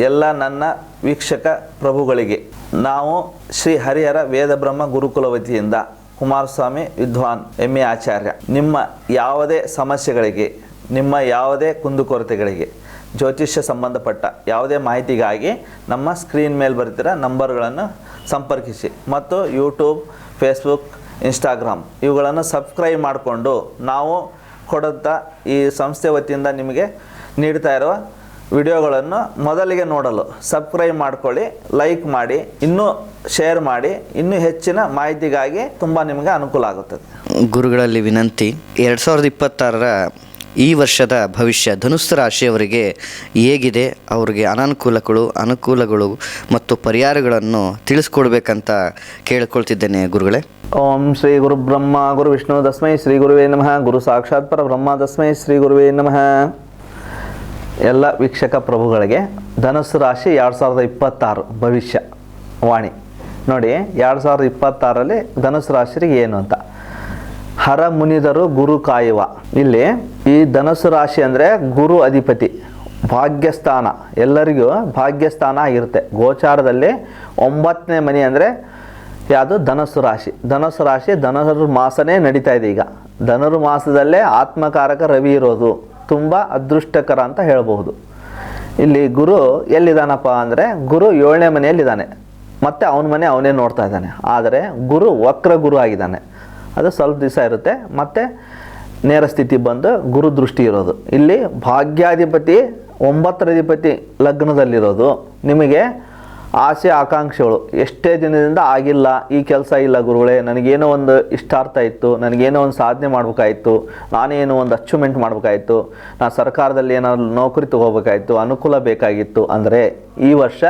ಎಲ್ಲ ನನ್ನ ವೀಕ್ಷಕ ಪ್ರಭುಗಳಿಗೆ ನಾವು ಶ್ರೀ ಹರಿಹರ ವೇದ ಬ್ರಹ್ಮ ಗುರುಕುಲ ವತಿಯಿಂದ ಕುಮಾರಸ್ವಾಮಿ ವಿದ್ವಾನ್ MA ಆಚಾರ್ಯ ನಿಮ್ಮ ಯಾವುದೇ ಸಮಸ್ಯೆಗಳಿಗೆ, ನಿಮ್ಮ ಯಾವುದೇ ಕುಂದುಕೊರತೆಗಳಿಗೆ, ಜ್ಯೋತಿಷ್ಯ ಸಂಬಂಧಪಟ್ಟ ಯಾವುದೇ ಮಾಹಿತಿಗಾಗಿ ನಮ್ಮ ಸ್ಕ್ರೀನ್ ಮೇಲೆ ಬರ್ತಿರೋ ನಂಬರ್ಗಳನ್ನು ಸಂಪರ್ಕಿಸಿ ಮತ್ತು ಯೂಟ್ಯೂಬ್, ಫೇಸ್ಬುಕ್, ಇನ್ಸ್ಟಾಗ್ರಾಮ್ ಇವುಗಳನ್ನು ಸಬ್ಸ್ಕ್ರೈಬ್ ಮಾಡಿಕೊಂಡು ನಾವು ಕೊಡುತ್ತ ಈ ಸಂಸ್ಥೆ ವತಿಯಿಂದ ನಿಮಗೆ ನೀಡ್ತಾ ಇರುವ ವಿಡಿಯೋಗಳನ್ನು ಮೊದಲಿಗೆ ನೋಡಲು ಸಬ್ಸ್ಕ್ರೈಬ್ ಮಾಡ್ಕೊಳ್ಳಿ, ಲೈಕ್ ಮಾಡಿ, ಇನ್ನೂ ಶೇರ್ ಮಾಡಿ. ಇನ್ನೂ ಹೆಚ್ಚಿನ ಮಾಹಿತಿಗಾಗಿ ತುಂಬ ನಿಮಗೆ ಅನುಕೂಲ ಆಗುತ್ತದೆ. ಗುರುಗಳಲ್ಲಿ ವಿನಂತಿ, 2026ರ ಈ ವರ್ಷದ ಭವಿಷ್ಯ ಧನುಸ್ಸು ರಾಶಿಯವರಿಗೆ ಹೇಗಿದೆ, ಅವರಿಗೆ ಅನುಕೂಲಗಳು ಮತ್ತು ಪರಿಹಾರಗಳನ್ನು ತಿಳಿಸ್ಕೊಡ್ಬೇಕಂತ ಕೇಳಿಕೊಳ್ತಿದ್ದೇನೆ ಗುರುಗಳೇ. ಓಂ ಶ್ರೀ ಗುರು ಬ್ರಹ್ಮ ಗುರು ವಿಷ್ಣು ತಸ್ಮೈ ಶ್ರೀ ಗುರುವೇ ನಮಃ. ಗುರು ಸಾಕ್ಷಾತ್ ಪರ ಬ್ರಹ್ಮ ತಸ್ಮೈ ಶ್ರೀ ಗುರುವೇ ನಮಃ. ಎಲ್ಲ ವೀಕ್ಷಕ ಪ್ರಭುಗಳಿಗೆ ಧನುಸ್ಸು ರಾಶಿ 2026 ಭವಿಷ್ಯ ವಾಣಿ ನೋಡಿ. 2026ರಲ್ಲಿ ಧನುಸ್ಸು ರಾಶಿಗೆ ಏನು ಅಂತ, ಹರ ಮುನಿದರು ಗುರು ಕಾಯುವ. ಇಲ್ಲಿ ಈ ಧನುಸ್ಸು ರಾಶಿ ಅಂದರೆ ಗುರು ಅಧಿಪತಿ, ಭಾಗ್ಯಸ್ಥಾನ, ಎಲ್ಲರಿಗೂ ಭಾಗ್ಯಸ್ಥಾನ ಆಗಿರುತ್ತೆ. ಗೋಚಾರದಲ್ಲಿ 9ನೇ ಮನೆ ಅಂದರೆ ಯಾವುದು? ಧನುಸ್ಸು ರಾಶಿ. ಧನುಸ್ಸು ರಾಶಿ ಧನುರ್ಮಾಸನೇ ನಡೀತಾ ಇದೆ ಈಗ. ಧನುರ್ಮಾಸದಲ್ಲೇ ಆತ್ಮಕಾರಕ ರವಿ ಇರೋದು ತುಂಬ ಅದೃಷ್ಟಕರ ಅಂತ ಹೇಳಬಹುದು. ಇಲ್ಲಿ ಗುರು ಎಲ್ಲಿದ್ದಾನಪ್ಪ ಅಂದರೆ, ಗುರು 7ನೇ ಮನೆಯಲ್ಲಿದ್ದಾನೆ, ಮತ್ತು ಅವನ ಮನೆ ಅವನೇ ನೋಡ್ತಾ ಇದ್ದಾನೆ. ಆದರೆ ಗುರು ವಕ್ರ ಗುರು ಆಗಿದ್ದಾನೆ, ಅದು ಸ್ವಲ್ಪ ದಿವಸ ಇರುತ್ತೆ, ಮತ್ತು ನೇರ ಸ್ಥಿತಿ ಬಂದು ಗುರು ದೃಷ್ಟಿ ಇರೋದು. ಇಲ್ಲಿ ಭಾಗ್ಯಾಧಿಪತಿ 9ರ ಅಧಿಪತಿ ಲಗ್ನದಲ್ಲಿರೋದು. ನಿಮಗೆ ಆಸೆ ಆಕಾಂಕ್ಷೆಗಳು ಎಷ್ಟೇ ದಿನದಿಂದ ಆಗಿಲ್ಲ, ಈ ಕೆಲಸ ಇಲ್ಲ ಗುರುಗಳೇ, ನನಗೇನೋ ಒಂದು ಇಷ್ಟಾರ್ಥ ಇತ್ತು, ನನಗೇನೋ ಒಂದು ಸಾಧನೆ ಮಾಡಬೇಕಾಯಿತು, ನಾನೇನೋ ಒಂದು ಅಚೀವ್ಮೆಂಟ್ ಮಾಡಬೇಕಾಯಿತು, ನಾನು ಸರ್ಕಾರದಲ್ಲಿ ಏನಾದ್ರು ನೌಕರಿ ತೊಗೋಬೇಕಾಯಿತು, ಅನುಕೂಲ ಬೇಕಾಗಿತ್ತು ಅಂದರೆ ಈ ವರ್ಷ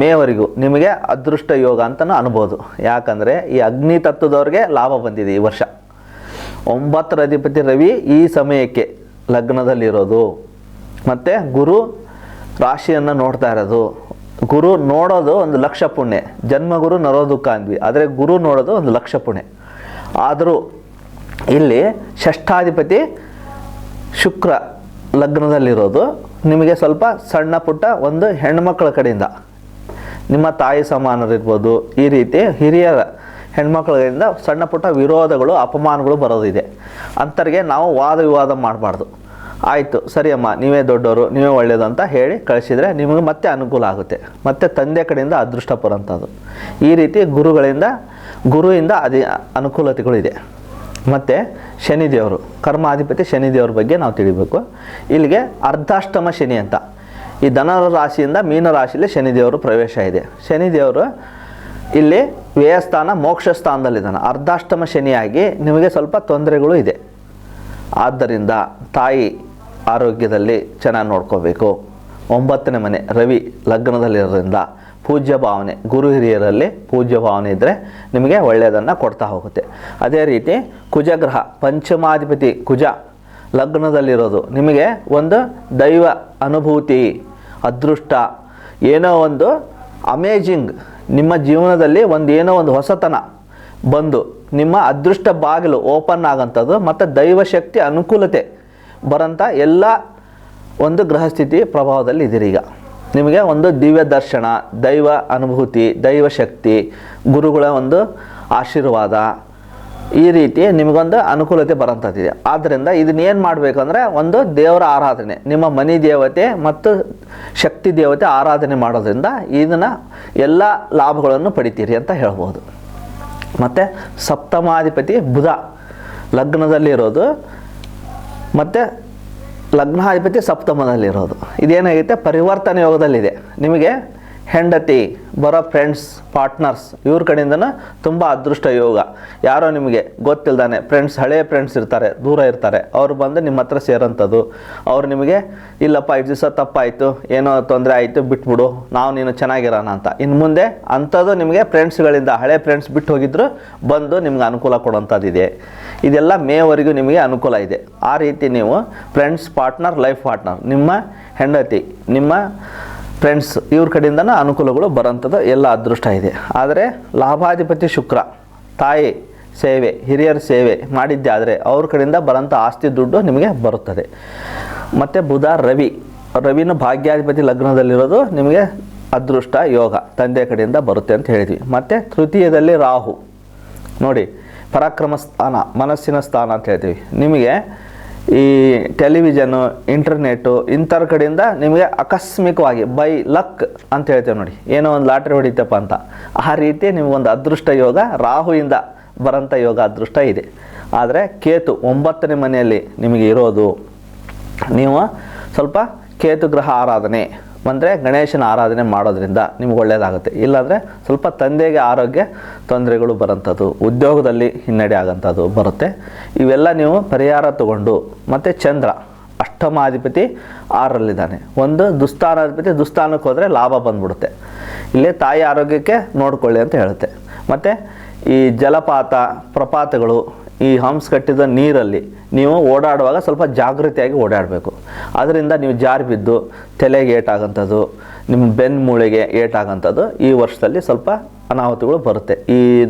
ಮೇವರೆಗೂ ನಿಮಗೆ ಅದೃಷ್ಟ ಯೋಗ ಅಂತಲೂ ಅನ್ಬೋದು. ಯಾಕಂದರೆ ಈ ಅಗ್ನಿ ತತ್ವದವ್ರಿಗೆ ಲಾಭ ಬಂದಿದೆ ಈ ವರ್ಷ. 9ರ ಅಧಿಪತಿ ರವಿ ಈ ಸಮಯಕ್ಕೆ ಲಗ್ನದಲ್ಲಿರೋದು, ಮತ್ತು ಗುರು ರಾಶಿಯನ್ನು ನೋಡ್ತಾ ಇರೋದು. ಗುರು ನೋಡೋದು 1,00,000 ಪುಣ್ಯ. ಜನ್ಮಗುರು ನರೋದುಃಖ ಅಂದ್ವಿ, ಆದರೆ ಗುರು ನೋಡೋದು 1,00,000 ಪುಣ್ಯ. ಆದರೂ ಇಲ್ಲಿ ಷಷ್ಠಾಧಿಪತಿ ಶುಕ್ರ ಲಗ್ನದಲ್ಲಿರೋದು ನಿಮಗೆ ಸ್ವಲ್ಪ ಸಣ್ಣ ಪುಟ್ಟ ಒಂದು ಹೆಣ್ಮಕ್ಳ ಕಡೆಯಿಂದ, ನಿಮ್ಮ ತಾಯಿ ಸಮಾನರಿರ್ಬೋದು, ಈ ರೀತಿ ಹಿರಿಯರ ಹೆಣ್ಮಕ್ಳಿಂದ ಸಣ್ಣ ಪುಟ್ಟ ವಿರೋಧಗಳು, ಅಪಮಾನಗಳು ಬರೋದಿದೆ. ಅಂಥವ್ರಿಗೆ ನಾವು ವಾದ ವಿವಾದ ಮಾಡಬಾರ್ದು. ಆಯಿತು ಸರಿ ಅಮ್ಮ, ನೀವೇ ದೊಡ್ಡವರು, ನೀವೇ ಒಳ್ಳೆಯದು ಅಂತ ಹೇಳಿ ಕಳಿಸಿದರೆ ನಿಮಗೆ ಮತ್ತೆ ಅನುಕೂಲ ಆಗುತ್ತೆ. ಮತ್ತು ತಂದೆ ಕಡೆಯಿಂದ ಅದೃಷ್ಟ ಬರೋಂಥದ್ದು. ಈ ರೀತಿ ಗುರುವಿಂದ ಅನುಕೂಲತೆಗಳಿದೆ. ಮತ್ತು ಶನಿದೇವರು, ಕರ್ಮಾಧಿಪತಿ ಶನಿದೇವ್ರ ಬಗ್ಗೆ ನಾವು ತಿಳಿಬೇಕು. ಇಲ್ಲಿಗೆ ಅರ್ಧಾಷ್ಟಮ ಶನಿ ಅಂತ, ಈ ಧನುರ್ ರಾಶಿಯಿಂದ ಮೀನ ರಾಶಿಯಲ್ಲಿ ಶನಿದೇವರು ಪ್ರವೇಶ ಇದೆ. ಶನಿದೇವರು ಇಲ್ಲಿ ವ್ಯಯಸ್ಥಾನ ಮೋಕ್ಷ ಸ್ಥಾನದಲ್ಲಿದ್ದಾನೆ. ಅರ್ಧಾಷ್ಟಮ ಶನಿಯಾಗಿ ನಿಮಗೆ ಸ್ವಲ್ಪ ತೊಂದರೆಗಳು ಇದೆ. ಆದ್ದರಿಂದ ತಾಯಿ ಆರೋಗ್ಯದಲ್ಲಿ ಚೆನ್ನಾಗಿ ನೋಡ್ಕೋಬೇಕು. 9ನೇ ಮನೆ ರವಿ ಲಗ್ನದಲ್ಲಿರೋದ್ರಿಂದ ಪೂಜ್ಯ ಭಾವನೆ, ಗುರು ಹಿರಿಯರಲ್ಲಿ ಪೂಜ್ಯ ಭಾವನೆ ಇದ್ದರೆ ನಿಮಗೆ ಒಳ್ಳೆಯದನ್ನು ಕೊಡ್ತಾ ಹೋಗುತ್ತೆ. ಅದೇ ರೀತಿ ಕುಜಗ್ರಹ ಪಂಚಮಾಧಿಪತಿ ಕುಜ ಲಗ್ನದಲ್ಲಿರೋದು ನಿಮಗೆ ಒಂದು ದೈವ ಅನುಭೂತಿ, ಅದೃಷ್ಟ, ಏನೋ ಒಂದು ಅಮೇಜಿಂಗ್, ನಿಮ್ಮ ಜೀವನದಲ್ಲಿ ಏನೋ ಒಂದು ಹೊಸತನ ಬಂದು ನಿಮ್ಮ ಅದೃಷ್ಟ ಬಾಗಿಲು ಓಪನ್ ಆಗೋಂಥದ್ದು, ಮತ್ತು ದೈವಶಕ್ತಿ ಅನುಕೂಲತೆ ಬರೋಂಥ ಎಲ್ಲ ಒಂದು ಗ್ರಹಸ್ಥಿತಿ ಪ್ರಭಾವದಲ್ಲಿ ಇದ್ದೀರಿ. ಈಗ ನಿಮಗೆ ಒಂದು ದಿವ್ಯ ದರ್ಶನ, ದೈವ ಅನುಭೂತಿ, ದೈವಶಕ್ತಿ, ಗುರುಗಳ ಒಂದು ಆಶೀರ್ವಾದ, ಈ ರೀತಿ ನಿಮಗೊಂದು ಅನುಕೂಲತೆ ಬರೋಂಥದ್ದಿದೆ. ಆದ್ದರಿಂದ ಇದನ್ನೇನು ಮಾಡಬೇಕಂದ್ರೆ ಒಂದು ದೇವರ ಆರಾಧನೆ, ನಿಮ್ಮ ಮನೆ ದೇವತೆ ಮತ್ತು ಶಕ್ತಿ ದೇವತೆ ಆರಾಧನೆ ಮಾಡೋದ್ರಿಂದ ಇದನ್ನು ಎಲ್ಲ ಲಾಭಗಳನ್ನು ಪಡಿತೀರಿ ಅಂತ ಹೇಳ್ಬೋದು. ಮತ್ತು ಸಪ್ತಮಾಧಿಪತಿ ಬುಧ ಲಗ್ನದಲ್ಲಿರೋದು, ಮತ್ತು ಲಗ್ನಾಧಿಪತಿ ಸಪ್ತಮದಲ್ಲಿರೋದು. ಇದೇನಾಗುತ್ತೆ, ಪರಿವರ್ತನೆ ಯೋಗದಲ್ಲಿದೆ. ನಿಮಗೆ ಹೆಂಡತಿ, ಬರೋ ಫ್ರೆಂಡ್ಸ್, ಪಾರ್ಟ್ನರ್ಸ್ ಇವ್ರ ಕಡೆಯಿಂದನೂ ತುಂಬ ಅದೃಷ್ಟ ಯೋಗ. ಯಾರೋ ನಿಮಗೆ ಗೊತ್ತಿಲ್ದಾನೆ ಫ್ರೆಂಡ್ಸ್, ಹಳೆಯ ಫ್ರೆಂಡ್ಸ್ ಇರ್ತಾರೆ, ದೂರ ಇರ್ತಾರೆ, ಅವರು ಬಂದು ನಿಮ್ಮ ಹತ್ರ ಸೇರೋಂಥದ್ದು. ಅವ್ರು ನಿಮಗೆ ಇಲ್ಲಪ್ಪ ಇಷ್ಟು ದಿವಸ ತಪ್ಪಾಯಿತು, ಏನೋ ತೊಂದರೆ ಆಯಿತು, ಬಿಟ್ಬಿಡು, ನೀನು ಚೆನ್ನಾಗಿರೋಣ ಅಂತ. ಇನ್ನು ಮುಂದೆ ಅಂಥದ್ದು ನಿಮಗೆ ಫ್ರೆಂಡ್ಸ್ಗಳಿಂದ, ಹಳೆ ಫ್ರೆಂಡ್ಸ್ ಬಿಟ್ಟು ಹೋಗಿದ್ರು ಬಂದು ನಿಮ್ಗೆ ಅನುಕೂಲ ಕೊಡೋಂಥದ್ದಿದೆ. ಇದೆಲ್ಲ ಮೇವರೆಗೂ ನಿಮಗೆ ಅನುಕೂಲ ಇದೆ. ಆ ರೀತಿ ನೀವು ಫ್ರೆಂಡ್ಸ್, ಪಾರ್ಟ್ನರ್, ಲೈಫ್ ಪಾರ್ಟ್ನರ್, ನಿಮ್ಮ ಹೆಂಡತಿ, ನಿಮ್ಮ ಫ್ರೆಂಡ್ಸ್ ಇವ್ರ ಕಡೆಯಿಂದನೂ ಅನುಕೂಲಗಳು ಬರೋಂಥದ್ದು ಎಲ್ಲ ಅದೃಷ್ಟ ಇದೆ. ಆದರೆ ಲಾಭಾಧಿಪತಿ ಶುಕ್ರ, ತಾಯಿ ಸೇವೆ, ಹಿರಿಯರ ಸೇವೆ ಮಾಡಿದ್ದೆ ಆದರೆ ಅವ್ರ ಕಡೆಯಿಂದ ಬರೋಂಥ ಆಸ್ತಿ ದುಡ್ಡು ನಿಮಗೆ ಬರುತ್ತದೆ. ಮತ್ತು ಬುಧ ರವಿ ರವಿನ ಭಾಗ್ಯಾಧಿಪತಿ ಲಗ್ನದಲ್ಲಿರೋದು ನಿಮಗೆ ಅದೃಷ್ಟ ಯೋಗ ತಂದೆ ಕಡೆಯಿಂದ ಬರುತ್ತೆ ಅಂತ ಹೇಳಿದ್ವಿ. ಮತ್ತು ತೃತೀಯದಲ್ಲಿ ರಾಹು ನೋಡಿ ಪರಾಕ್ರಮ ಸ್ಥಾನ, ಮನಸ್ಸಿನ ಸ್ಥಾನ ಅಂತ ಹೇಳ್ತೀವಿ. ನಿಮಗೆ ಈ ಟೆಲಿವಿಷನ್ನು, ಇಂಟರ್ನೆಟ್ಟು ಇಂಥರ ಕಡೆಯಿಂದ ನಿಮಗೆ ಆಕಸ್ಮಿಕವಾಗಿ ಬೈ ಲಕ್ ಅಂತ ಹೇಳ್ತೇವೆ ನೋಡಿ, ಏನೋ ಒಂದು ಲಾಟ್ರಿ ಹೊಡಿತಪ್ಪ ಅಂತ, ಆ ರೀತಿ ನಿಮಗೊಂದು ಅದೃಷ್ಟ ಯೋಗ ರಾಹುವಿಂದ ಬರೋಂಥ ಯೋಗ ಅದೃಷ್ಟ ಇದೆ. ಆದರೆ ಕೇತು 9ನೇ ಮನೆಯಲ್ಲಿ ನಿಮಗೆ ಇರೋದು, ನೀವು ಸ್ವಲ್ಪ ಕೇತು ಗ್ರಹ ಆರಾಧನೆ ಅಂದರೆ ಗಣೇಶನ ಆರಾಧನೆ ಮಾಡೋದ್ರಿಂದ ನಿಮ್ಗೆ ಒಳ್ಳೆಯದಾಗುತ್ತೆ. ಇಲ್ಲಾಂದರೆ ಸ್ವಲ್ಪ ತಂದೆಗೆ ಆರೋಗ್ಯ ತೊಂದರೆಗಳು ಬರೋಂಥದ್ದು, ಉದ್ಯೋಗದಲ್ಲಿ ಹಿನ್ನಡೆ ಆಗೋಂಥದ್ದು ಬರುತ್ತೆ. ಇವೆಲ್ಲ ನೀವು ಪರಿಹಾರ ತಗೊಂಡು, ಮತ್ತು ಚಂದ್ರ ಅಷ್ಟಮಾಧಿಪತಿ 6ರಲ್ಲಿದ್ದಾನೆ, ಒಂದು ದುಸ್ಥಾನಾಧಿಪತಿ, ದುಸ್ಥಾನಕ್ಕೆ ಹೋದರೆ ಲಾಭ ಬಂದ್ಬಿಡುತ್ತೆ. ಇಲ್ಲೇ ತಾಯಿ ಆರೋಗ್ಯಕ್ಕೆ ನೋಡ್ಕೊಳ್ಳಿ ಅಂತ ಹೇಳುತ್ತೆ. ಮತ್ತು ಈ ಜಲಪಾತ, ಪ್ರಪಾತಗಳು, ಈ ಹಂಪ್ಸ್ ಕಟ್ಟಿದ ನೀರಲ್ಲಿ ನೀವು ಓಡಾಡುವಾಗ ಸ್ವಲ್ಪ ಜಾಗೃತಿಯಾಗಿ ಓಡಾಡಬೇಕು. ಅದರಿಂದ ನೀವು ಜಾರಿ ಬಿದ್ದು ತಲೆಗೆ ಏಟಾಗೋಂಥದ್ದು, ನಿಮ್ಮ ಬೆನ್ನು ಮೂಳೆಗೆ ಏಟಾಗೋಂಥದ್ದು ಈ ವರ್ಷದಲ್ಲಿ ಸ್ವಲ್ಪ ಅನಾಹುತಗಳು ಬರುತ್ತೆ. ಈ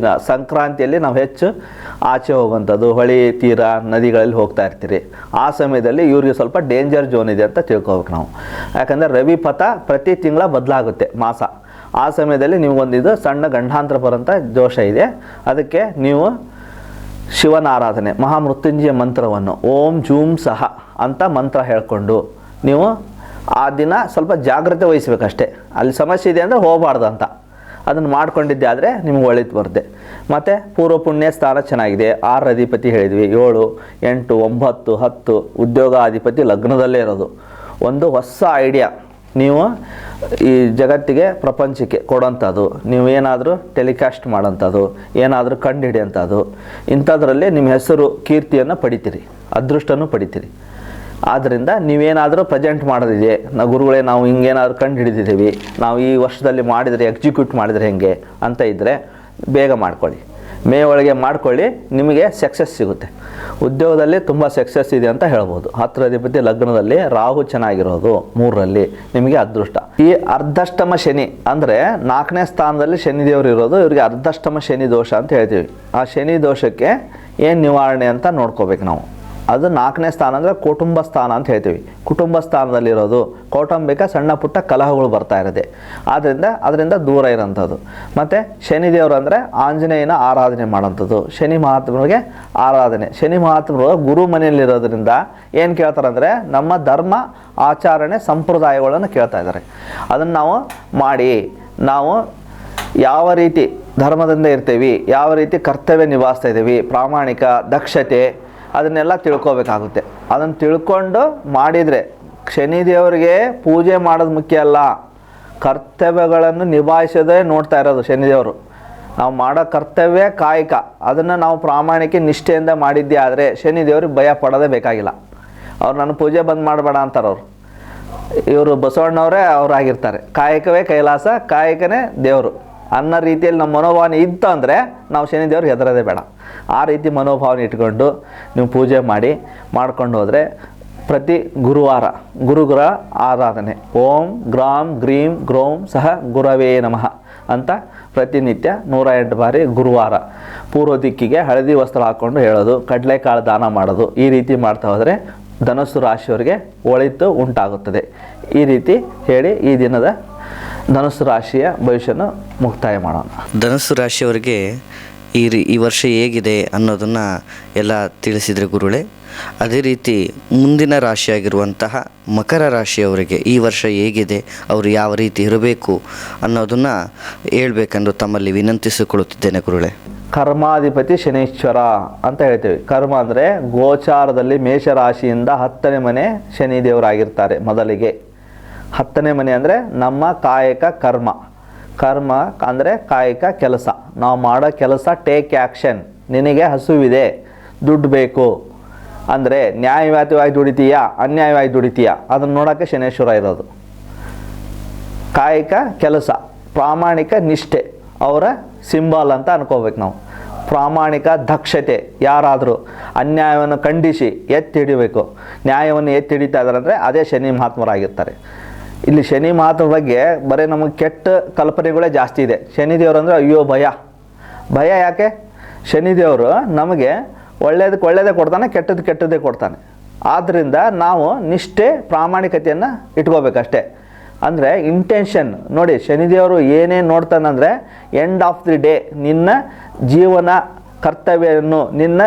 ಸಂಕ್ರಾಂತಿಯಲ್ಲಿ ನಾವು ಹೆಚ್ಚು ಆಚೆ ಹೋಗುವಂಥದ್ದು, ಹೊಳೆ ತೀರ ನದಿಗಳಲ್ಲಿ ಹೋಗ್ತಾ ಇರ್ತೀರಿ. ಆ ಸಮಯದಲ್ಲಿ ಇವ್ರಿಗೆ ಸ್ವಲ್ಪ ಡೇಂಜರ್ ಝೋನ್ ಇದೆ ಅಂತ ತಿಳ್ಕೊಬೇಕು ನಾವು. ಯಾಕಂದರೆ ರವಿ ಪಥ ಪ್ರತಿ ತಿಂಗಳ ಬದಲಾಗುತ್ತೆ ಮಾಸ. ಆ ಸಮಯದಲ್ಲಿ ನಿಮಗೊಂದಿದು ಸಣ್ಣ ಗಂಡಾಂತರ ಬರೋಂಥ ದೋಷ ಇದೆ. ಅದಕ್ಕೆ ನೀವು ಶಿವನ ಆರಾಧನೆ, ಮಹಾಮೃತ್ಯುಂಜಯ ಮಂತ್ರವನ್ನು ಓಂ ಜೂಮ್ ಸಹ ಅಂತ ಮಂತ್ರ ಹೇಳ್ಕೊಂಡು ನೀವು ಆ ದಿನ ಸ್ವಲ್ಪ ಜಾಗ್ರತೆ ವಹಿಸ್ಬೇಕಷ್ಟೇ. ಅಲ್ಲಿ ಸಮಸ್ಯೆ ಇದೆ ಅಂದರೆ ಹೋಗಬಾರ್ದು ಅಂತ ಅದನ್ನು ಮಾಡ್ಕೊಂಡಿದ್ದೆ ಆದರೆ ನಿಮ್ಗೆ ಒಳ್ಳೇದು ಬರುತ್ತೆ. ಮತ್ತು ಪೂರ್ವ ಪುಣ್ಯ ಸ್ಥಾನ ಚೆನ್ನಾಗಿದೆ. 6 ಅಧಿಪತಿ ಹೇಳಿದ್ವಿ, 7, 8, 9, 10 ಉದ್ಯೋಗ ಅಧಿಪತಿ ಲಗ್ನದಲ್ಲೇ ಇರೋದು. ಒಂದು ಹೊಸ ಐಡಿಯಾ ನೀವು ಈ ಜಗತ್ತಿಗೆ, ಪ್ರಪಂಚಕ್ಕೆ ಕೊಡೋಂಥದ್ದು, ನೀವು ಏನಾದರೂ ಟೆಲಿಕಾಸ್ಟ್ ಮಾಡೋಂಥದ್ದು, ಏನಾದರೂ ಕಂಡು ಹಿಡಿಯೋಂಥದ್ದು, ಇಂಥದ್ರಲ್ಲಿ ನಿಮ್ಮ ಹೆಸರು ಕೀರ್ತಿಯನ್ನು ಪಡಿತೀರಿ, ಅದೃಷ್ಟನೂ ಪಡಿತೀರಿ. ಆದ್ದರಿಂದ ನೀವೇನಾದರೂ ಪ್ರೆಸೆಂಟ್ ಮಾಡೋದಿದೆ, ಗುರುಗಳೇ ನಾವು ಹಿಂಗೇನಾದರೂ ಕಂಡು ಹಿಡಿದಿದ್ದೀವಿ, ನಾವು ಈ ವರ್ಷದಲ್ಲಿ ಮಾಡಿದರೆ ಎಕ್ಸಿಕ್ಯೂಟ್ ಮಾಡಿದರೆ ಹೆಂಗೆ ಅಂತ ಇದ್ದರೆ ಬೇಗ ಮಾಡ್ಕೊಳ್ಳಿ, ಮೇ ಒಳಗೆ ಮಾಡ್ಕೊಳ್ಳಿ, ನಿಮಗೆ ಸಕ್ಸಸ್ ಸಿಗುತ್ತೆ. ಉದ್ಯೋಗದಲ್ಲಿ ತುಂಬ ಸಕ್ಸಸ್ ಇದೆ ಅಂತ ಹೇಳ್ಬೋದು. 10ರ ಅಧಿಪತಿ ಲಗ್ನದಲ್ಲಿ ರಾಹು ಚೆನ್ನಾಗಿರೋದು, 3ರಲ್ಲಿ ನಿಮಗೆ ಅದೃಷ್ಟ. ಈ ಅರ್ಧಷ್ಟಮ ಶನಿ ಅಂದರೆ 4ನೇ ಸ್ಥಾನದಲ್ಲಿ ಶನಿದೇವರು ಇರೋದು, ಇವರಿಗೆ ಅರ್ಧಷ್ಟಮ ಶನಿ ದೋಷ ಅಂತ ಹೇಳ್ತೀವಿ. ಆ ಶನಿ ದೋಷಕ್ಕೆ ಏನು ನಿವಾರಣೆ ಅಂತ ನೋಡ್ಕೋಬೇಕು ನಾವು. ಅದು 4ನೇ ಸ್ಥಾನ ಅಂದರೆ ಕುಟುಂಬ ಸ್ಥಾನ ಅಂತ ಹೇಳ್ತೀವಿ. ಕುಟುಂಬ ಸ್ಥಾನದಲ್ಲಿರೋದು ಕೌಟುಂಬಿಕ ಸಣ್ಣ ಪುಟ್ಟ ಕಲಹಗಳು ಬರ್ತಾ ಇರುತ್ತೆ, ಅದರಿಂದ ದೂರ ಇರೋಂಥದ್ದು. ಮತ್ತು ಶನಿದೇವರು ಅಂದರೆ ಆಂಜನೇಯನ ಆರಾಧನೆ ಮಾಡೋಂಥದ್ದು, ಶನಿ ಮಹಾತ್ಮರಿಗೆ ಆರಾಧನೆ. ಶನಿ ಮಹಾತ್ಮರು ಗುರು ಮನೆಯಲ್ಲಿರೋದ್ರಿಂದ ಏನು ಕೇಳ್ತಾರೆ ಅಂದರೆ ನಮ್ಮ ಧರ್ಮ ಆಚರಣೆ ಸಂಪ್ರದಾಯಗಳನ್ನು ಕೇಳ್ತಾ ಇದ್ದಾರೆ. ಅದನ್ನು ನಾವು ಮಾಡಿ, ನಾವು ಯಾವ ರೀತಿ ಧರ್ಮದಿಂದ ಇರ್ತೀವಿ, ಯಾವ ರೀತಿ ಕರ್ತವ್ಯ ನಿಭಾಯಿಸ್ತಾ ಇದ್ದೀವಿ, ಪ್ರಾಮಾಣಿಕ, ದಕ್ಷತೆ, ಅದನ್ನೆಲ್ಲ ತಿಳ್ಕೊಬೇಕಾಗುತ್ತೆ. ಅದನ್ನು ತಿಳ್ಕೊಂಡು ಮಾಡಿದರೆ, ಶನಿದೇವರಿಗೆ ಪೂಜೆ ಮಾಡೋದು ಮುಖ್ಯ ಅಲ್ಲ, ಕರ್ತವ್ಯಗಳನ್ನು ನಿಭಾಯಿಸೋದೇ ನೋಡ್ತಾ ಇರೋದು ಶನಿದೇವರು. ನಾವು ಮಾಡೋ ಕರ್ತವ್ಯ ಕಾಯಕ, ಅದನ್ನು ನಾವು ಪ್ರಾಮಾಣಿಕ ನಿಷ್ಠೆಯಿಂದ ಮಾಡಿದ್ದೇ ಆದರೆ ಶನಿದೇವ್ರಿಗೆ ಭಯ ಪಡೋದೇ ಬೇಕಾಗಿಲ್ಲ. ಅವ್ರು ನನ್ನ ಪೂಜೆ ಬಂದ್ ಮಾಡಬೇಡ ಅಂತಾರೆ. ಇವರು ಬಸವಣ್ಣವರೇ ಅವರಾಗಿರ್ತಾರೆ. ಕಾಯಕವೇ ಕೈಲಾಸ, ಕಾಯಕನೇ ದೇವರು ಅನ್ನೋ ರೀತಿಯಲ್ಲಿ ನಮ್ಮ ಮನೋಭಾವನೆ ಇತ್ತು ಅಂದರೆ ನಾವು ಶನಿದೇವ್ರಿಗೆ ಹೆದರೋದೇ ಬೇಡ. ಆ ರೀತಿ ಮನೋಭಾವನೆ ಇಟ್ಕೊಂಡು ನೀವು ಪೂಜೆ ಮಾಡ್ಕೊಂಡು ಹೋದರೆ ಪ್ರತಿ ಗುರುವಾರ ಗುರುಗುರ ಆರಾಧನೆ, ಓಂ ಗ್ರಾಂ ಗ್ರೀಂ ಗ್ರೌಂ ಸಹ ಗುರವೇ ನಮಃ ಅಂತ ಪ್ರತಿನಿತ್ಯ 108 ಬಾರಿ ಗುರುವಾರ ಪೂರ್ವ ದಿಕ್ಕಿಗೆ ಹಳದಿ ವಸ್ತ್ರ ಹಾಕ್ಕೊಂಡು ಹೇಳೋದು, ಕಡಲೆಕಾಳು ದಾನ ಮಾಡೋದು, ಈ ರೀತಿ ಮಾಡ್ತಾ ಹೋದರೆ ಧನುಸ್ಸು ರಾಶಿಯವರಿಗೆ ಒಳಿತು ಉಂಟಾಗುತ್ತದೆ. ಈ ರೀತಿ ಹೇಳಿ ಈ ದಿನದ ಧನುಸ್ಸು ರಾಶಿಯ ಭವಿಷ್ಯನ ಮುಕ್ತಾಯ ಮಾಡೋಣ. ಧನುಸ್ಸು ರಾಶಿಯವರಿಗೆ ಈ ವರ್ಷ ಹೇಗಿದೆ ಅನ್ನೋದನ್ನು ಎಲ್ಲ ತಿಳಿಸಿದರೆ ಗುರುಗಳೇ, ಅದೇ ರೀತಿ ಮುಂದಿನ ರಾಶಿಯಾಗಿರುವಂತಹ ಮಕರ ರಾಶಿಯವರಿಗೆ ಈ ವರ್ಷ ಹೇಗಿದೆ, ಅವರು ಯಾವ ರೀತಿ ಇರಬೇಕು ಅನ್ನೋದನ್ನು ಹೇಳ್ಬೇಕೆಂದು ತಮ್ಮಲ್ಲಿ ವಿನಂತಿಸಿಕೊಳ್ಳುತ್ತಿದ್ದೇನೆ ಗುರುಗಳೇ. ಕರ್ಮಾಧಿಪತಿ ಶನೀಶ್ವರ ಅಂತ ಹೇಳ್ತೀವಿ. ಕರ್ಮ ಅಂದರೆ ಗೋಚಾರದಲ್ಲಿ ಮೇಷರಾಶಿಯಿಂದ 10ನೇ ಮನೆ ಶನಿದೇವರಾಗಿರ್ತಾರೆ. ಮೊದಲಿಗೆ 10ನೇ ಮನೆ ಅಂದರೆ ನಮ್ಮ ಕಾಯಕ ಕರ್ಮ. ಕರ್ಮ ಅಂದರೆ ಕಾಯಕ ಕೆಲಸ, ನಾವು ಮಾಡೋ ಕೆಲಸ. Take action. ನಿನಗೆ ಹಸುವಿದೆ, ದುಡ್ಡು ಬೇಕು ಅಂದರೆ ನ್ಯಾಯವಾದವಾಗಿ ದುಡಿತೀಯಾ, ಅನ್ಯಾಯವಾಗಿ ದುಡಿತೀಯಾ, ಅದನ್ನು ನೋಡೋಕ್ಕೆ ಶನೇಶ್ವರ ಇರೋದು. ಕಾಯಕ ಕೆಲಸ, ಪ್ರಾಮಾಣಿಕ ನಿಷ್ಠೆ ಅವರ ಸಿಂಬಲ್ ಅಂತ ಅನ್ಕೋಬೇಕು ನಾವು. ಪ್ರಾಮಾಣಿಕ ದಕ್ಷತೆ, ಯಾರಾದರೂ ಅನ್ಯಾಯವನ್ನು ಖಂಡಿಸಿ ಎತ್ತಿ ಹಿಡಿಬೇಕು, ನ್ಯಾಯವನ್ನು ಎತ್ತಿ ಹಿಡಿತಾ ಇದ್ದಾರೆ ಅಂದರೆ ಅದೇ ಶನಿ ಮಹಾತ್ಮರಾಗಿರ್ತಾರೆ. ಇಲ್ಲಿ ಶನಿ ಮಹಾತ್ಮ ಬಗ್ಗೆ ಬರೀ ನಮಗೆ ಕೆಟ್ಟ ಕಲ್ಪನೆಗಳೇ ಜಾಸ್ತಿ ಇದೆ. ಶನಿದೇವರು ಅಂದರೆ ಅಯ್ಯೋ ಭಯ ಯಾಕೆ? ಶನಿದೇವರು ನಮಗೆ ಒಳ್ಳೇದಕ್ಕೆ ಒಳ್ಳೇದೇ ಕೊಡ್ತಾನೆ, ಕೆಟ್ಟದ್ದಕ್ಕೆ ಕೆಟ್ಟದ್ದೇ ಕೊಡ್ತಾನೆ. ಆದ್ದರಿಂದ ನಾವು ನಿಷ್ಠೆ ಪ್ರಾಮಾಣಿಕತೆಯನ್ನು ಇಟ್ಕೋಬೇಕಷ್ಟೇ. ಅಂದರೆ ಇಂಟೆನ್ಷನ್ ನೋಡಿ, ಶನಿದೇವರು ಏನೇನು ನೋಡ್ತಾನಂದರೆ ಎಂಡ್ ಆಫ್ ದಿ ಡೇ ನಿನ್ನ ಜೀವನ ಕರ್ತವ್ಯವನ್ನು, ನಿನ್ನ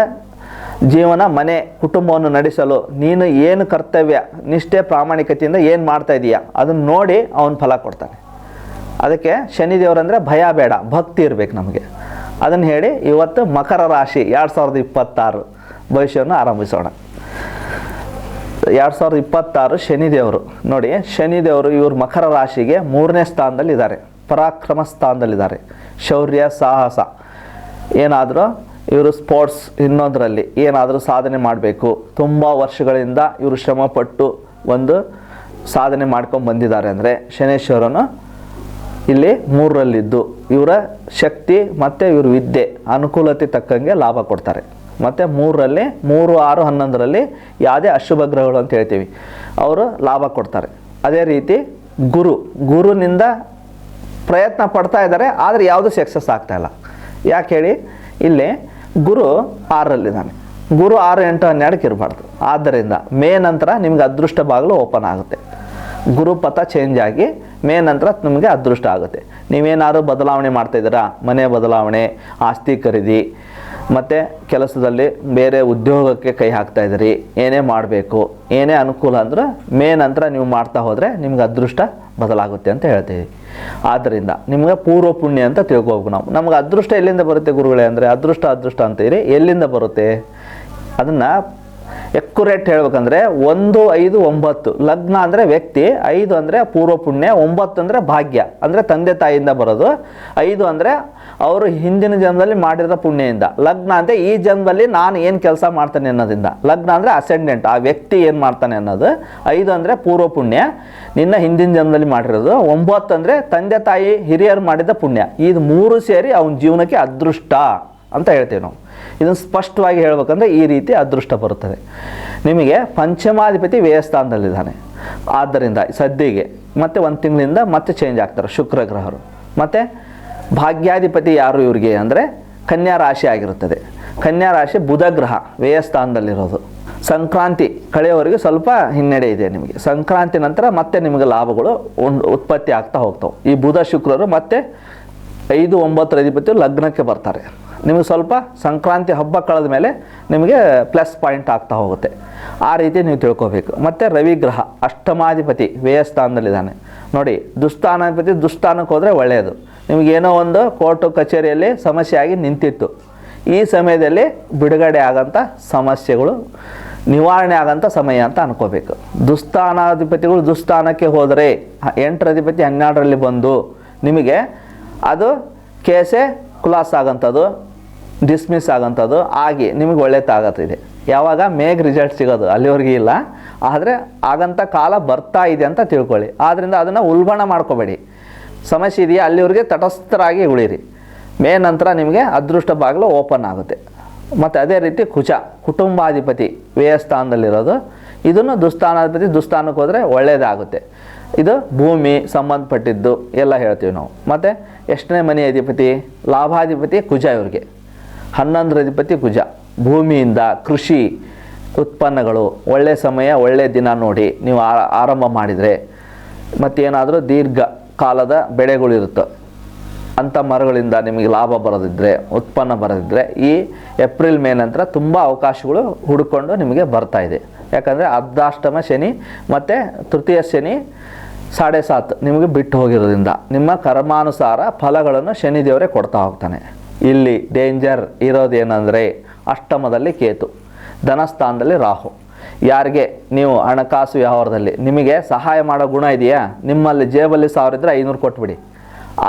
ಜೀವನ ಮನೆ ಕುಟುಂಬವನ್ನು ನಡೆಸಲು ನೀನು ಏನು ಕರ್ತವ್ಯ ನಿಷ್ಠೆ ಪ್ರಾಮಾಣಿಕತೆಯಿಂದ ಏನು ಮಾಡ್ತಾ ಇದೀಯಾ ಅದನ್ನು ನೋಡಿ ಅವನು ಫಲ ಕೊಡ್ತಾನೆ. ಅದಕ್ಕೆ ಶನಿದೇವರಂದರೆ ಭಯ ಬೇಡ, ಭಕ್ತಿ ಇರಬೇಕು ನಮಗೆ. ಅದನ್ನು ಹೇಳಿ ಇವತ್ತು ಮಕರ ರಾಶಿ 2026 ಭವಿಷ್ಯವನ್ನು ಆರಂಭಿಸೋಣ. 2026 ಶನಿದೇವರು ನೋಡಿ, ಶನಿದೇವರು ಇವರು ಮಕರ ರಾಶಿಗೆ 3ನೇ ಸ್ಥಾನದಲ್ಲಿದ್ದಾರೆ, ಪರಾಕ್ರಮ ಸ್ಥಾನದಲ್ಲಿದ್ದಾರೆ. ಶೌರ್ಯ ಸಾಹಸ, ಏನಾದರೂ ಇವರು ಸ್ಪೋರ್ಟ್ಸ್ ಇನ್ನೊಂದರಲ್ಲಿ ಏನಾದರೂ ಸಾಧನೆ ಮಾಡಬೇಕು, ತುಂಬ ವರ್ಷಗಳಿಂದ ಇವರು ಶ್ರಮಪಟ್ಟು ಒಂದು ಸಾಧನೆ ಮಾಡ್ಕೊಂಡು ಬಂದಿದ್ದಾರೆ ಅಂದರೆ ಶನೇಶ್ವರನು ಇಲ್ಲಿ 3ರಲ್ಲಿದ್ದು ಇವರ ಶಕ್ತಿ ಮತ್ತು ಇವರು ವಿದ್ಯೆ ಅನುಕೂಲತೆ ತಕ್ಕಂಗೆ ಲಾಭ ಕೊಡ್ತಾರೆ. ಮತ್ತು 3ರಲ್ಲಿ 3, 6, 11ರಲ್ಲಿ ಯಾವುದೇ ಅಶುಭ ಗ್ರಹಗಳು ಅಂತ ಹೇಳ್ತೀವಿ ಅವರು ಲಾಭ ಕೊಡ್ತಾರೆ. ಅದೇ ರೀತಿ ಗುರುನಿಂದ ಪ್ರಯತ್ನ ಪಡ್ತಾ ಇದ್ದಾರೆ, ಆದರೆ ಯಾವುದೂ ಸಕ್ಸಸ್ ಆಗ್ತಾಯಿಲ್ಲ. ಯಾಕೆ ಹೇಳಿ, ಇಲ್ಲಿ ಗುರು 6ರಲ್ಲಿದ್ದಾನೆ. ಗುರು 6, 8, 12ಕ್ಕೆ ಇರಬಾರ್ದು. ಆದ್ದರಿಂದ ಮೇ ನಂತರ ನಿಮ್ಗೆ ಅದೃಷ್ಟ ಬಾಗಿಲು ಓಪನ್ ಆಗುತ್ತೆ. ಗುರು ಪಥ ಚೇಂಜ್ ಆಗಿ ಮೇ ನಂತರ ನಿಮಗೆ ಅದೃಷ್ಟ ಆಗುತ್ತೆ. ನೀವೇನಾದ್ರು ಬದಲಾವಣೆ ಮಾಡ್ತಾಯಿದ್ದೀರಾ, ಮನೆ ಬದಲಾವಣೆ, ಆಸ್ತಿ ಖರೀದಿ, ಮತ್ತು ಕೆಲಸದಲ್ಲಿ ಬೇರೆ ಉದ್ಯೋಗಕ್ಕೆ ಕೈ ಹಾಕ್ತಾ ಇದ್ದೀರಿ, ಏನೇ ಮಾಡಬೇಕು, ಏನೇ ಅನುಕೂಲ ಅಂದ್ರೆ ಮೇ ನಂತರ ನೀವು ಮಾಡ್ತಾ ಹೋದರೆ ನಿಮ್ಗೆ ಅದೃಷ್ಟ ಬದಲಾಗುತ್ತೆ ಅಂತ ಹೇಳ್ತೀವಿ. ಆದ್ದರಿಂದ ನಿಮಗೆ ಪೂರ್ವ ಪುಣ್ಯ ಅಂತ ತಿಳ್ಕೊಬೇಕು ನಾವು. ನಮ್ಗೆ ಅದೃಷ್ಟ ಎಲ್ಲಿಂದ ಬರುತ್ತೆ ಗುರುಗಳೇ ಅಂದರೆ, ಅದೃಷ್ಟ ಅಂತೀರಿ, ಎಲ್ಲಿಂದ ಬರುತ್ತೆ ಅದನ್ನು ಎಕ್ಯುರೇಟ್ ಹೇಳ್ಬೇಕಂದ್ರೆ 1, 5, 9 ಲಗ್ನ ಅಂದರೆ ವ್ಯಕ್ತಿ, 5 ಅಂದರೆ ಪೂರ್ವ ಪುಣ್ಯ, 9 ಅಂದರೆ ಭಾಗ್ಯ ಅಂದರೆ ತಂದೆ ತಾಯಿಯಿಂದ ಬರೋದು, 5 ಅಂದರೆ ಅವರು ಹಿಂದಿನ ಜನ್ಮದಲ್ಲಿ ಮಾಡಿರೋ ಪುಣ್ಯದಿಂದ, ಲಗ್ನ ಅಂದರೆ ಈ ಜನ್ಮದಲ್ಲಿ ನಾನು ಏನು ಕೆಲಸ ಮಾಡ್ತಾನೆ ಅನ್ನೋದಿಂದ, ಲಗ್ನ ಅಂದರೆ ಅಸೆಂಡೆಂಟ್ ಆ ವ್ಯಕ್ತಿ ಏನು ಮಾಡ್ತಾನೆ ಅನ್ನೋದು, 5 ಅಂದರೆ ಪೂರ್ವ ಪುಣ್ಯ ನಿನ್ನ ಹಿಂದಿನ ಜನ್ಮದಲ್ಲಿ ಮಾಡಿರೋದು, 9 ಅಂದರೆ ತಂದೆ ತಾಯಿ ಹಿರಿಯರು ಮಾಡಿದ ಪುಣ್ಯ. ಇದು 3 ಸೇರಿ ಅವನ ಜೀವನಕ್ಕೆ ಅದೃಷ್ಟ ಅಂತ ಹೇಳ್ತೀವಿ ನಾವು. ಇದನ್ನು ಸ್ಪಷ್ಟವಾಗಿ ಹೇಳ್ಬೇಕಂದ್ರೆ ಈ ರೀತಿ ಅದೃಷ್ಟ ಬರುತ್ತದೆ. ನಿಮಗೆ ಪಂಚಮಾಧಿಪತಿ ವ್ಯಯಸ್ಥಾನದಲ್ಲಿದ್ದಾನೆ, ಆದ್ದರಿಂದ ಸದ್ಯಗೆ ಮತ್ತೆ 1 ತಿಂಗಳಿಂದ ಮತ್ತೆ ಚೇಂಜ್ ಆಗ್ತಾರೆ ಶುಕ್ರ ಗ್ರಹರು. ಮತ್ತು ಭಾಗ್ಯಾಧಿಪತಿ ಯಾರು ಇವರಿಗೆ ಅಂದರೆ ಕನ್ಯಾ ರಾಶಿ ಆಗಿರುತ್ತದೆ. ಕನ್ಯಾ ರಾಶಿ ಬುಧ ಗ್ರಹ ವ್ಯಯಸ್ಥಾನದಲ್ಲಿರೋದು. ಸಂಕ್ರಾಂತಿ ಕಳೆಯವರೆಗೆ ಸ್ವಲ್ಪ ಹಿನ್ನಡೆ ಇದೆ ನಿಮಗೆ. ಸಂಕ್ರಾಂತಿ ನಂತರ ಮತ್ತೆ ನಿಮಗೆ ಲಾಭಗಳು ಉತ್ಪತ್ತಿ ಆಗ್ತಾ ಹೋಗ್ತಾವೆ. ಈ ಬುಧ ಶುಕ್ರರು ಮತ್ತೆ 5, 9ರ ಅಧಿಪತಿ ಲಗ್ನಕ್ಕೆ ಬರ್ತಾರೆ. ನಿಮಗೆ ಸ್ವಲ್ಪ ಸಂಕ್ರಾಂತಿ ಹಬ್ಬ ಕಳೆದ ಮೇಲೆ ನಿಮಗೆ ಪ್ಲಸ್ ಪಾಯಿಂಟ್ ಆಗ್ತಾ ಹೋಗುತ್ತೆ. ಆ ರೀತಿ ನೀವು ತಿಳ್ಕೊಬೇಕು. ಮತ್ತು ರವಿ ಗ್ರಹ ಅಷ್ಟಮಾಧಿಪತಿ ವ್ಯಯಸ್ಥಾನದಲ್ಲಿದ್ದಾನೆ ನೋಡಿ. ದುಸ್ಥಾನಾಧಿಪತಿ ದುಸ್ಥಾನಕ್ಕೆ ಹೋದರೆ ಒಳ್ಳೆಯದು. ನಿಮಗೇನೋ ಒಂದು ಕೋರ್ಟು ಕಚೇರಿಯಲ್ಲಿ ಸಮಸ್ಯೆ ಆಗಿ ನಿಂತಿತ್ತು, ಈ ಸಮಯದಲ್ಲಿ ಬಿಡುಗಡೆ ಆಗೋಂಥ ಸಮಸ್ಯೆಗಳು ನಿವಾರಣೆ ಆಗೋಂಥ ಸಮಯ ಅಂತ ಅನ್ಕೋಬೇಕು. ದುಸ್ಥಾನಾಧಿಪತಿಗಳು ದುಸ್ಥಾನಕ್ಕೆ ಹೋದರೆ 8ರ ಅಧಿಪತಿ 12ರಲ್ಲಿ ಬಂದು ನಿಮಗೆ ಅದು ಕೇಸೇ ಕ್ಲಾಸ್ ಆಗೋಂಥದ್ದು, ಡಿಸ್ಮಿಸ್ ಆಗೋಂಥದ್ದು ಆಗಿ ನಿಮಗೆ ಒಳ್ಳೆಯದಾಗತ್ತಿದೆ. ಯಾವಾಗ ಮೇಗ್ ರಿಸಲ್ಟ್ ಸಿಗೋದು ಅಲ್ಲಿವರೆಗೆ ಇಲ್ಲ, ಆದರೆ ಆಗಂಥ ಕಾಲ ಬರ್ತಾ ಇದೆ ಅಂತ ತಿಳ್ಕೊಳ್ಳಿ. ಆದ್ದರಿಂದ ಅದನ್ನು ಉಲ್ಬಣ ಮಾಡ್ಕೋಬೇಡಿ. ಸಮಸ್ಯೆ ಇದೆಯಾ ಅಲ್ಲಿವರೆಗೆ ತಟಸ್ಥರಾಗಿ ಉಳಿರಿ. ಮೇ ನಂತರ ನಿಮಗೆ ಅದೃಷ್ಟ ಬಾಗಿಲು ಓಪನ್ ಆಗುತ್ತೆ. ಮತ್ತು ಅದೇ ರೀತಿ ಕುಜ ಕುಟುಂಬಾಧಿಪತಿ ವ್ಯಯಸ್ಥಾನದಲ್ಲಿರೋದು, ಇದನ್ನು ದುಸ್ಥಾನಾಧಿಪತಿ ದುಸ್ಥಾನಕ್ಕೆ ಹೋದರೆ ಒಳ್ಳೆಯದಾಗುತ್ತೆ. ಇದು ಭೂಮಿ ಸಂಬಂಧಪಟ್ಟಿದ್ದು ಎಲ್ಲ ಹೇಳ್ತೀವಿ ನಾವು. ಮತ್ತು ಎಷ್ಟನೇ ಮನೆ ಅಧಿಪತಿ ಲಾಭಾಧಿಪತಿ ಕುಜ ಇವರಿಗೆ, 11ರ ಅಧಿಪತಿ ಕುಜ. ಭೂಮಿಯಿಂದ ಕೃಷಿ ಉತ್ಪನ್ನಗಳು ಒಳ್ಳೆಯ ಸಮಯ ಒಳ್ಳೆಯ ದಿನ ನೋಡಿ ನೀವು ಆರಂಭ ಮಾಡಿದರೆ, ಮತ್ತೇನಾದರೂ ದೀರ್ಘ ಕಾಲದ ಬೆಳೆಗಳಿರುತ್ತೆ ಅಂಥ ಮರಗಳಿಂದ ನಿಮಗೆ ಲಾಭ ಬರೋದಿದ್ದರೆ, ಉತ್ಪನ್ನ ಬರೋದಿದ್ದರೆ ಈ ಏಪ್ರಿಲ್ ಮೇ ನಂತರ ತುಂಬ ಅವಕಾಶಗಳು ಹುಡುಕೊಂಡು ನಿಮಗೆ ಬರ್ತಾ ಇದೆ. ಯಾಕಂದರೆ ಅರ್ಧಾಷ್ಟಮ ಶನಿ ಮತ್ತು ತೃತೀಯ ಶನಿ 7.5 ನಿಮಗೆ ಬಿಟ್ಟು ಹೋಗಿರೋದ್ರಿಂದ ನಿಮ್ಮ ಕರ್ಮಾನುಸಾರ ಫಲಗಳನ್ನು ಶನಿದೇವರೇ ಕೊಡ್ತಾ ಹೋಗ್ತಾನೆ. ಇಲ್ಲಿ ಡೇಂಜರ್ ಇರೋದೇನೆಂದರೆ ಅಷ್ಟಮದಲ್ಲಿ ಕೇತು, ಧನಸ್ಥಾನದಲ್ಲಿ ರಾಹು. ಯಾರಿಗೆ ನೀವು ಹಣಕಾಸು ವ್ಯವಹಾರದಲ್ಲಿ ನಿಮಗೆ ಸಹಾಯ ಮಾಡೋ ಗುಣ ಇದೆಯಾ, ನಿಮ್ಮಲ್ಲಿ ಜೇಬಲ್ಲಿ 1000 ಇದ್ದರೆ 500 ಕೊಟ್ಬಿಡಿ.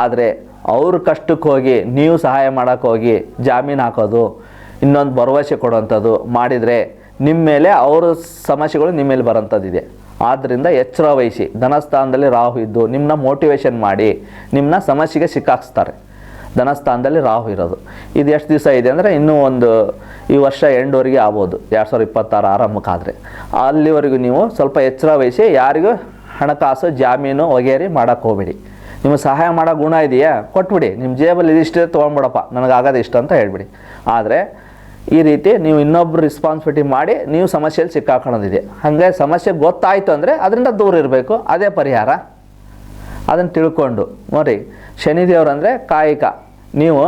ಆದರೆ ಅವ್ರ ಕಷ್ಟಕ್ಕೆ ಹೋಗಿ ನೀವು ಸಹಾಯ ಮಾಡೋಕ್ಕೆ ಹೋಗಿ ಜಾಮೀನು ಹಾಕೋದು, ಇನ್ನೊಂದು ಭರವಸೆ ಕೊಡುವಂಥದ್ದು ಮಾಡಿದರೆ ನಿಮ್ಮ ಮೇಲೆ ಅವರ ಸಮಸ್ಯೆಗಳು ನಿಮ್ಮ ಮೇಲೆ ಬರೋಂಥದ್ದಿದೆ. ಆದ್ದರಿಂದ ಎಚ್ಚರ ವಹಿಸಿ. ಧನಸ್ಥಾನದಲ್ಲಿ ರಾಹು ಇದ್ದು ನಿಮ್ಮನ್ನ ಮೋಟಿವೇಶನ್ ಮಾಡಿ ನಿಮ್ಮನ್ನ ಸಮಸ್ಯೆಗೆ ಸಿಕ್ಕಾಕ್ಸ್ತಾರೆ. ಧನಸ್ಥಾನದಲ್ಲಿ ರಾಹು ಇರೋದು ಇದು ಎಷ್ಟು ದಿವಸ ಇದೆ ಅಂದರೆ ಇನ್ನೂ ಒಂದು ಈ ವರ್ಷ ಎಂಡ್ವರೆಗೆ ಆಗ್ಬೋದು, 2026 ಆರಂಭಕ್ಕಾದರೆ. ಅಲ್ಲಿವರೆಗೂ ನೀವು ಸ್ವಲ್ಪ ಎಚ್ಚರ ವಹಿಸಿ. ಯಾರಿಗೂ ಹಣಕಾಸು ಜಾಮೀನು ವಗೇರಿ ಮಾಡೋಕ್ಕೆ ಹೋಗ್ಬೇಡಿ. ನಿಮಗೆ ಸಹಾಯ ಮಾಡೋ ಗುಣ ಇದೆಯಾ ಕೊಟ್ಬಿಡಿ. ನಿಮ್ಮ ಜೇಬಲ್ಲಿ ಇದಿಷ್ಟೇ ತೊಗೊಂಡ್ಬಿಡಪ್ಪ, ನನಗಾಗೋದು ಇಷ್ಟ ಅಂತ ಹೇಳ್ಬಿಡಿ. ಆದರೆ ಈ ರೀತಿ ನೀವು ಇನ್ನೊಬ್ರು ರೆಸ್ಪಾನ್ಸಿಬಿಲಿಟಿ ಮಾಡಿ ನೀವು ಸಮಸ್ಯೆಯಲ್ಲಿ ಸಿಕ್ಕಾಕೊಳ್ಳೋದಿದೆ. ಹಾಗೆ ಸಮಸ್ಯೆ ಗೊತ್ತಾಯಿತು ಅಂದರೆ ಅದರಿಂದ ದೂರ ಇರಬೇಕು, ಅದೇ ಪರಿಹಾರ. ಅದನ್ನು ತಿಳ್ಕೊಂಡು ನೋಡಿ, ಶನಿದೇವರಂದರೆ ಕಾಯಿಕ. ನೀವು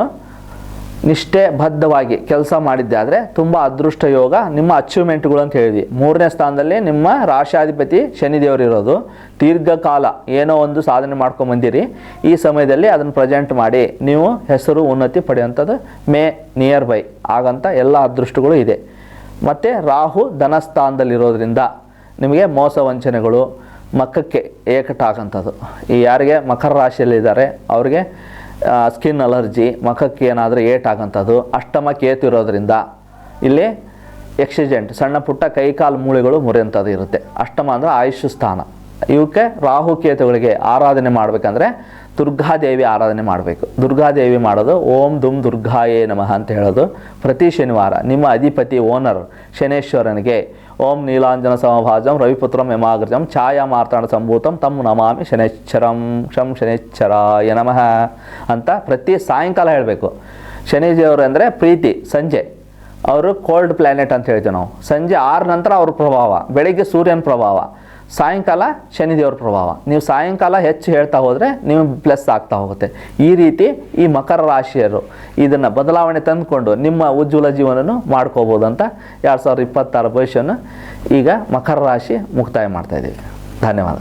ನಿಷ್ಠೆಬದ್ಧವಾಗಿ ಕೆಲಸ ಮಾಡಿದ್ದೆ ಆದರೆ ತುಂಬ ಅದೃಷ್ಟ ಯೋಗ, ನಿಮ್ಮ ಅಚೀವ್ಮೆಂಟ್ಗಳು ಅಂತ ಹೇಳಿದ್ವಿ. 3ನೇ ಸ್ಥಾನದಲ್ಲಿ ನಿಮ್ಮ ರಾಶಾಧಿಪತಿ ಶನಿದೇವರು ಇರೋದು. ದೀರ್ಘಕಾಲ ಏನೋ ಒಂದು ಸಾಧನೆ ಮಾಡ್ಕೊಂಬಂದಿರಿ, ಈ ಸಮಯದಲ್ಲಿ ಅದನ್ನು ಪ್ರೆಸೆಂಟ್ ಮಾಡಿ ನೀವು ಹೆಸರು ಉನ್ನತಿ ಪಡೆಯುವಂಥದ್ದು ನಿಯರ್ ಬೈ ಆಗಂತ ಎಲ್ಲ ಅದೃಷ್ಟಗಳು ಇದೆ. ಮತ್ತು ರಾಹು ಧನಸ್ಥಾನದಲ್ಲಿರೋದ್ರಿಂದ ನಿಮಗೆ ಮೋಸ ವಂಚನೆಗಳು ಮಖಕ್ಕೆ ಏಕಟಾಗಂಥದ್ದು. ಈ ಯಾರಿಗೆ ಮಕರ ರಾಶಿಯಲ್ಲಿದ್ದಾರೆ ಅವ್ರಿಗೆ ಸ್ಕಿನ್ ಅಲರ್ಜಿ, ಮುಖಕ್ಕೆ ಏನಾದರೂ ಏಟಾಗಂಥದ್ದು. ಅಷ್ಟಮ ಕೇತು ಇರೋದ್ರಿಂದ ಇಲ್ಲಿ ಎಕ್ಸಿಡೆಂಟ್, ಸಣ್ಣ ಪುಟ್ಟ ಕೈಕಾಲು ಮೂಳೆಗಳು ಮುರಿಯುವಂಥದ್ದು ಇರುತ್ತೆ. ಅಷ್ಟಮ ಅಂದರೆ ಆಯುಷ್ ಸ್ಥಾನ. ಇವಕ್ಕೆ ರಾಹು ಕೇತುಗಳಿಗೆ ಆರಾಧನೆ ಮಾಡಬೇಕಂದ್ರೆ ದುರ್ಗಾದೇವಿ ಆರಾಧನೆ ಮಾಡಬೇಕು. ದುರ್ಗಾದೇವಿ ಮಾಡೋದು ಓಂ ದುಮ್ ದುರ್ಗಾಯೇ ನಮಃ ಅಂತ ಹೇಳೋದು. ಪ್ರತಿ ಶನಿವಾರ ನಿಮ್ಮ ಅಧಿಪತಿ ಓನರ್ ಶನೇಶ್ವರನಿಗೆ ಓಂ ನೀಲಾಂಜನ ಸಮಭಾಜಂ ರವಿಪುತ್ರಂ ಯಮಾಗ್ರಜಂ ಛಾಯಾ ಮಾರ್ತಾಂಡ ಸಂಭೂತಂ ತಮ್ ನಮಾಮಿ ಶನೇಶ್ವರಂ ಶಂ ಶನೇಶ್ವರಾಯ ನಮಃ ಅಂತ ಪ್ರತಿ ಸಾಯಂಕಾಲ ಹೇಳಬೇಕು. ಶನಿದೇವರು ಅಂದರೆ ಪ್ರೀತಿ, ಸಂಜೆ ಅವರು ಕೋಲ್ಡ್ ಪ್ಲ್ಯಾನೆಟ್ ಅಂತ ಹೇಳ್ತೀವಿ ನಾವು. ಸಂಜೆ 6 ನಂತರ ಅವ್ರ ಪ್ರಭಾವ, ಬೆಳಗ್ಗೆ ಸೂರ್ಯನ ಪ್ರಭಾವ, ಸಾಯಂಕಾಲ ಶನಿದೇವ್ರ ಪ್ರಭಾವ. ನೀವು ಸಾಯಂಕಾಲ ಹೆಚ್ಚು ಹೇಳ್ತಾ ಹೋದರೆ ನೀವು ಪ್ಲಸ್ ಆಗ್ತಾ ಹೋಗುತ್ತೆ. ಈ ರೀತಿ ಈ ಮಕರ ರಾಶಿಯರು ಇದನ್ನು ಬದಲಾವಣೆ ತಂದುಕೊಂಡು ನಿಮ್ಮ ಉಜ್ವಲ ಜೀವನವನ್ನು ಮಾಡ್ಕೋಬೋದು ಅಂತ 2026 ಭವಿಷ್ಯವನ್ನು ಈಗ ಮಕರ ರಾಶಿ ಮುಕ್ತಾಯ ಮಾಡ್ತಾಯಿದ್ದೀವಿ. ಧನ್ಯವಾದ.